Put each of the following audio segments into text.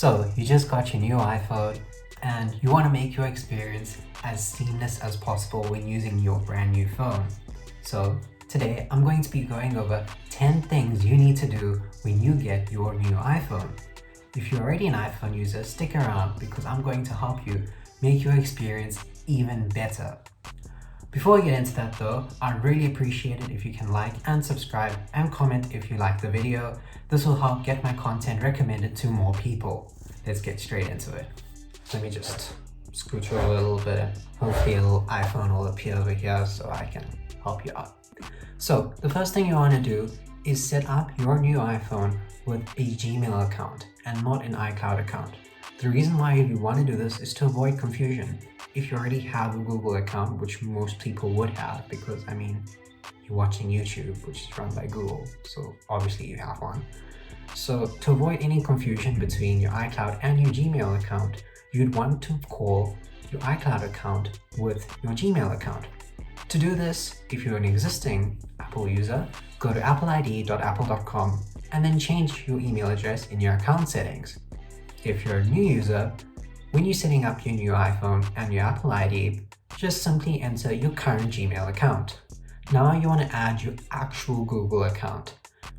So you just got your new iPhone and you want to make your experience as seamless as possible when using your brand new phone. So today I'm going to be going over 10 things you need to do when you get your new iPhone. If you're already an iPhone user, stick around because I'm going to help you make your experience even better. Before we get into that though, I'd really appreciate it if you can like and subscribe and comment if you like the video. This will help get my content recommended to more people. Let's get straight into it. Let me just scooch over a little bit and hopefully a little iPhone will appear over here so I can help you out. So the first thing you want to do is set up your new iPhone with a Gmail account and not an iCloud account. The reason why you want to do this is to avoid confusion. If you already have a Google account, which most people would have, because you're watching YouTube, which is run by Google, so obviously you have one. So to avoid any confusion between your iCloud and your Gmail account, you'd want to call your iCloud account with your Gmail account. To do this, if you're an existing Apple user, go to appleid.apple.com and then change your email address in your account settings. If you're a new user, when you're setting up your new iPhone and your Apple ID, just simply enter your current Gmail account. Now you want to add your actual Google account.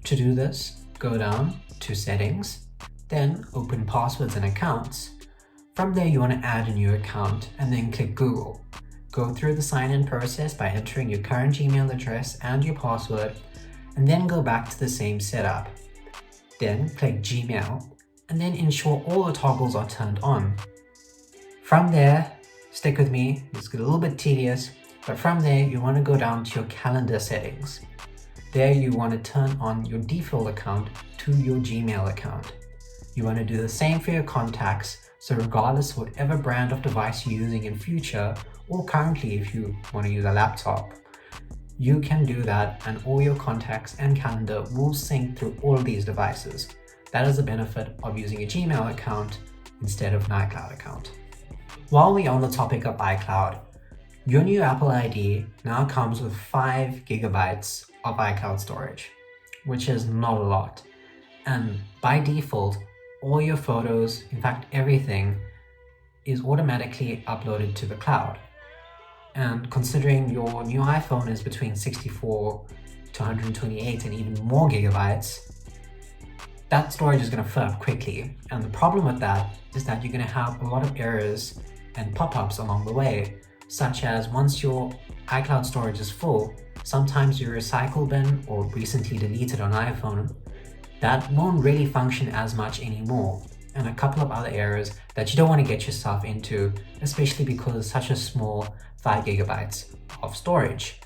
To do this, go down to Settings, then open Passwords and Accounts. From there you want to add a new account and then click Google. Go through the sign-in process by entering your current Gmail address and your password, and then go back to the same setup. Then click Gmail, and then ensure all the toggles are turned on. From there, stick with me, it's a little bit tedious, but from there you want to go down to your calendar settings. There you want to turn on your default account to your Gmail account. You want to do the same for your contacts, so regardless of whatever brand of device you're using in future, or currently if you want to use a laptop, you can do that and all your contacts and calendar will sync through all of these devices. That is the benefit of using a Gmail account instead of an iCloud account. While we're on the topic of iCloud, your new Apple ID now comes with 5 gigabytes of iCloud storage, which is not a lot. And by default, all your photos, in fact everything, is automatically uploaded to the cloud. And considering your new iPhone is between 64 to 128 and even more gigabytes, that storage is going to fill up quickly. And the problem with that is that you're going to have a lot of errors and pop-ups along the way, such as once your iCloud storage is full, sometimes your recycle bin or recently deleted on iPhone, that won't really function as much anymore, and a couple of other errors that you don't want to get yourself into, especially because it's such a small 5 gigabytes of storage.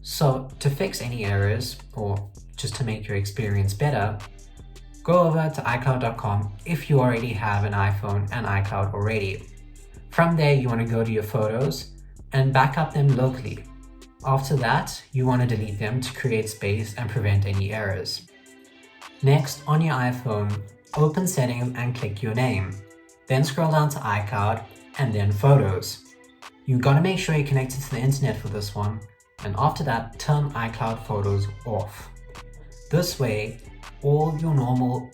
So to fix any errors or just to make your experience better, go over to iCloud.com if you already have an iPhone and iCloud already. From there, you want to go to your photos and back up them locally. After that, you want to delete them to create space and prevent any errors. Next, on your iPhone, open Settings and click your name. Then scroll down to iCloud and then Photos. You've got to make sure you're connected to the internet for this one, and after that, turn iCloud Photos off. This way, all your normal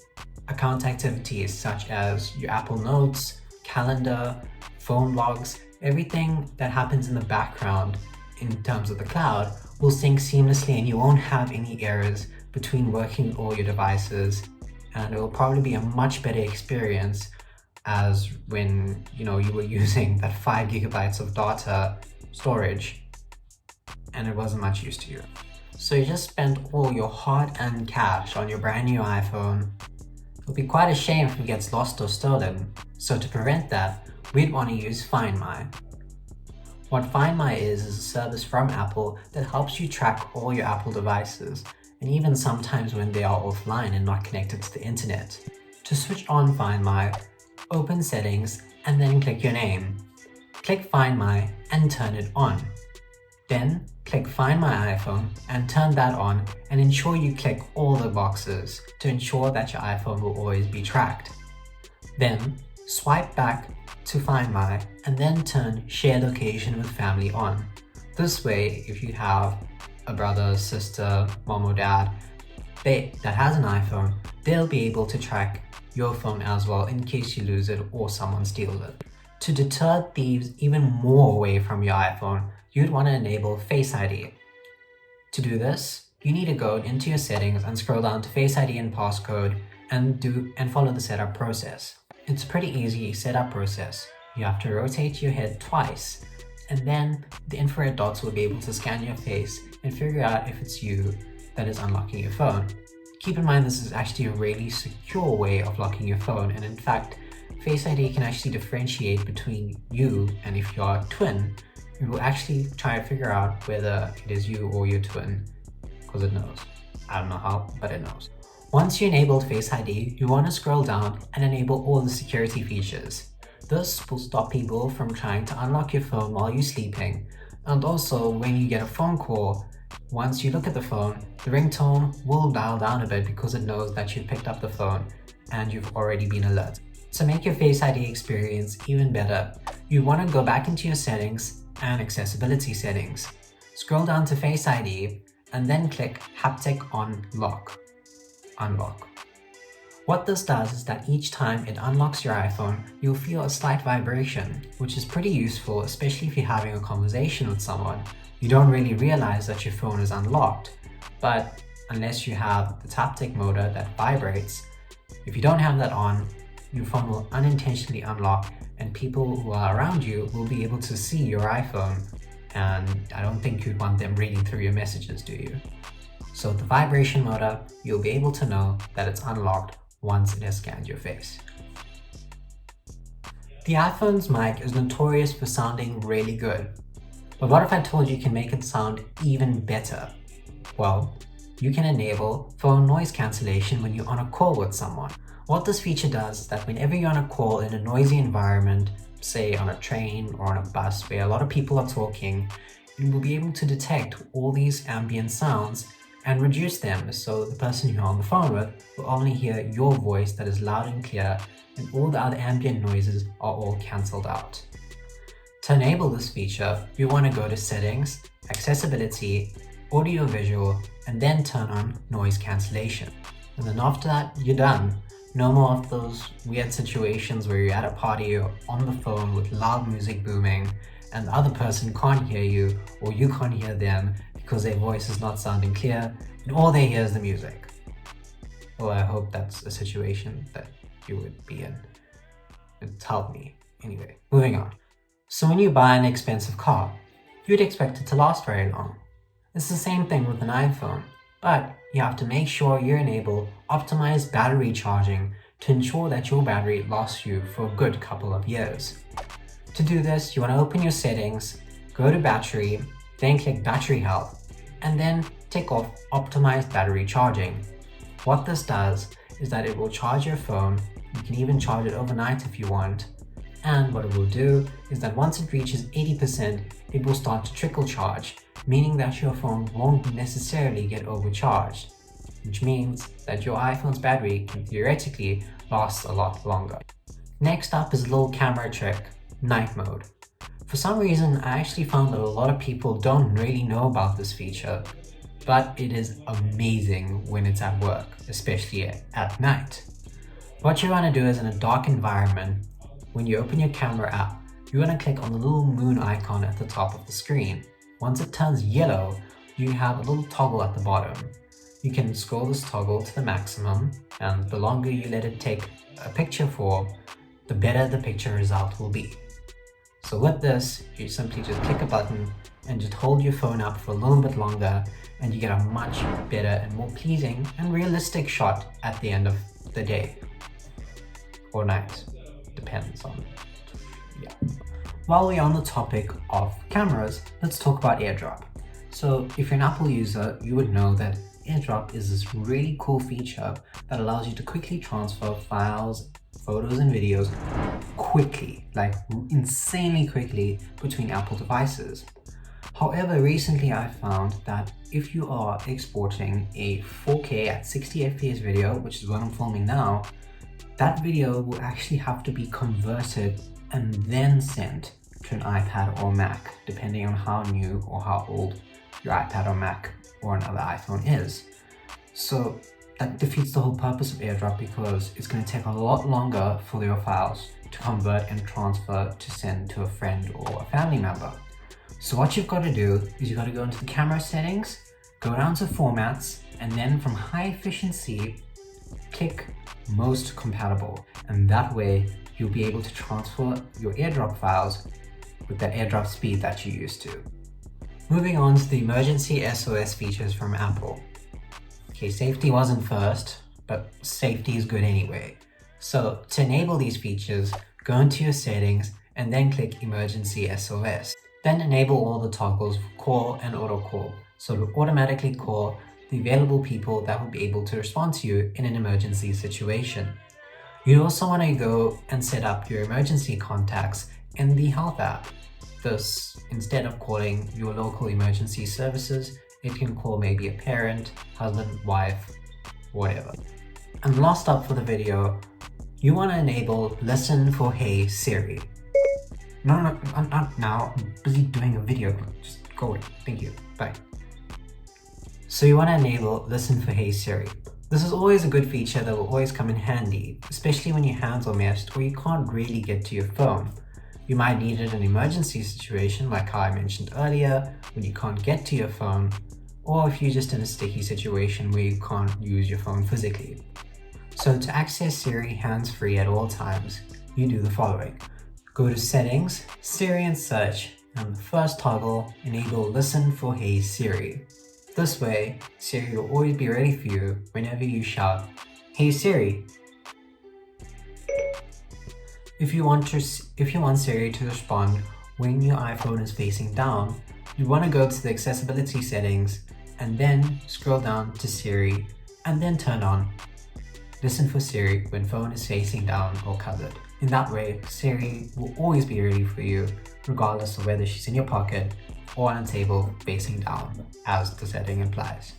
account activities such as your Apple Notes, calendar, phone logs, everything that happens in the background in terms of the cloud will sync seamlessly and you won't have any errors between working with all your devices, and it will probably be a much better experience as when you were using that 5 gigabytes of data storage and it wasn't much use to you. So you just spent all your hard-earned cash on your brand new iPhone. It'll be quite a shame if it gets lost or stolen. So to prevent that, we'd want to use Find My. What Find My is a service from Apple that helps you track all your Apple devices, and even sometimes when they are offline and not connected to the internet. To switch on Find My, open Settings and then click your name. Click Find My and turn it on. Then click Find My iPhone and turn that on, and ensure you click all the boxes to ensure that your iPhone will always be tracked. Then swipe back to Find My and then turn Share Location with Family on. This way, if you have a brother, sister, mom or dad that has an iPhone, they'll be able to track your phone as well in case you lose it or someone steals it. To deter thieves even more away from your iPhone, you'd want to enable Face ID. To do this, you need to go into your settings and scroll down to Face ID and passcode and follow the setup process. It's a pretty easy setup process. You have to rotate your head twice, and then the infrared dots will be able to scan your face and figure out if it's you that is unlocking your phone. Keep in mind this is actually a really secure way of locking your phone, and in fact, Face ID can actually differentiate between you and if you're a twin. It will actually try to figure out whether it is you or your twin, because it knows. I don't know how, but it knows. Once you enabled Face ID, you want to scroll down and enable all the security features. This will stop people from trying to unlock your phone while you're sleeping, and also when you get a phone call, once you look at the phone, the ringtone will dial down a bit because it knows that you've picked up the phone and you've already been alerted. To make your Face ID experience even better, you want to go back into your settings and accessibility settings. Scroll down to Face ID and then click Haptic on Lock. Unlock. What this does is that each time it unlocks your iPhone, you'll feel a slight vibration, which is pretty useful, especially if you're having a conversation with someone. You don't really realize that your phone is unlocked, but unless you have the Taptic motor that vibrates, if you don't have that on, your phone will unintentionally unlock and people who are around you will be able to see your iPhone, and I don't think you'd want them reading through your messages, do you? So with the vibration motor, you'll be able to know that it's unlocked once it has scanned your face. The iPhone's mic is notorious for sounding really good, but what if I told you can make it sound even better? Well, you can enable phone noise cancellation when you're on a call with someone. What this feature does is that whenever you're on a call in a noisy environment, say on a train or on a bus where a lot of people are talking, it will be able to detect all these ambient sounds and reduce them, so the person you're on the phone with will only hear your voice that is loud and clear, and all the other ambient noises are all cancelled out. To enable this feature, you want to go to Settings, Accessibility, Audio Visual, and then turn on Noise Cancellation. And then after that, you're done. No more of those weird situations where you're at a party or on the phone with loud music booming and the other person can't hear you or you can't hear them because their voice is not sounding clear and all they hear is the music. Well, I hope that's a situation that you would be in. It's helped me. Anyway, moving on. So when you buy an expensive car, you'd expect it to last very long. It's the same thing with an iPhone, but you have to make sure you enable optimized battery charging to ensure that your battery lasts you for a good couple of years. To do this, you want to open your settings, go to battery, then click battery health, and then tick off optimized battery charging. What this does is that it will charge your phone. You can even charge it overnight if you want. And what it will do is that once it reaches 80%, it will start to trickle charge, meaning that your phone won't necessarily get overcharged, which means that your iPhone's battery can theoretically last a lot longer. Next up is a little camera trick, night mode. For some reason, I actually found that a lot of people don't really know about this feature, but it is amazing when it's at work, especially at night. What you want to do is in a dark environment, when you open your camera app, you want to click on the little moon icon at the top of the screen. Once it turns yellow, you have a little toggle at the bottom. You can scroll this toggle to the maximum, and the longer you let it take a picture for, the better the picture result will be. So with this, you simply just click a button and just hold your phone up for a little bit longer, and you get a much better and more pleasing and realistic shot at the end of the day. Or night, depends on, yeah. While we're on the topic of cameras, let's talk about Airdrop. So if you're an Apple user, you would know that Airdrop is this really cool feature that allows you to quickly transfer files, photos and videos quickly, like insanely quickly between Apple devices. However, recently I found that if you are exporting a 4K at 60 FPS video, which is what I'm filming now, that video will actually have to be converted and then sent to an iPad or Mac, depending on how new or how old your iPad or Mac or another iPhone is. So that defeats the whole purpose of Airdrop because it's going to take a lot longer for your files to convert and transfer to send to a friend or a family member. So what you've got to do is you've got to go into the camera settings, go down to formats, and then from high efficiency, click most compatible. And that way you'll be able to transfer your Airdrop files with that Airdrop speed that you used to. Moving on to the emergency SOS features from Apple. Okay, safety wasn't first, but safety is good anyway. So to enable these features, go into your settings and then click emergency SOS. Then enable all the toggles for call and auto call, so to automatically call the available people that will be able to respond to you in an emergency situation. You also want to go and set up your emergency contacts in the Health app. Thus, instead of calling your local emergency services, it can call maybe a parent, husband, wife, whatever. And last up for the video, you want to enable Listen for Hey Siri. No, I'm not now. I'm busy doing a video. Just go away. Thank you. Bye. So you want to enable Listen for Hey Siri. This is always a good feature that will always come in handy, especially when your hands are messed or you can't really get to your phone. You might need it in an emergency situation like how I mentioned earlier, when you can't get to your phone, or if you're just in a sticky situation where you can't use your phone physically. So to access Siri hands-free at all times, you do the following. Go to Settings, Siri and Search, and the first toggle, enable Listen for Hey Siri. This way, Siri will always be ready for you whenever you shout, "Hey Siri." If you want Siri to respond when your iPhone is facing down, you want to go to the accessibility settings and then scroll down to Siri and then turn on Listen for Siri when phone is facing down or covered. In that way, Siri will always be ready for you regardless of whether she's in your pocket or on a table facing down, as the setting implies.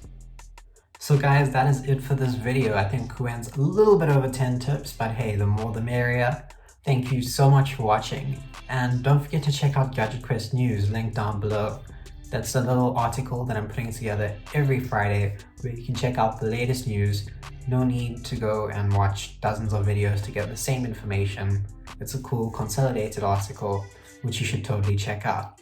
So guys, that is it for this video. I think we went a little bit over 10 tips, but hey, the more the merrier. Thank you so much for watching, and don't forget to check out Gadget Quest News, linked down below. That's a little article that I'm putting together every Friday where you can check out the latest news. No need to go and watch dozens of videos to get the same information. It's a cool consolidated article which you should totally check out.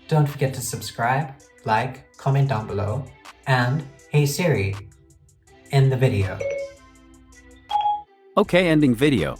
Don't forget to subscribe, like, comment down below, and hey Siri, end the video. Okay, ending video.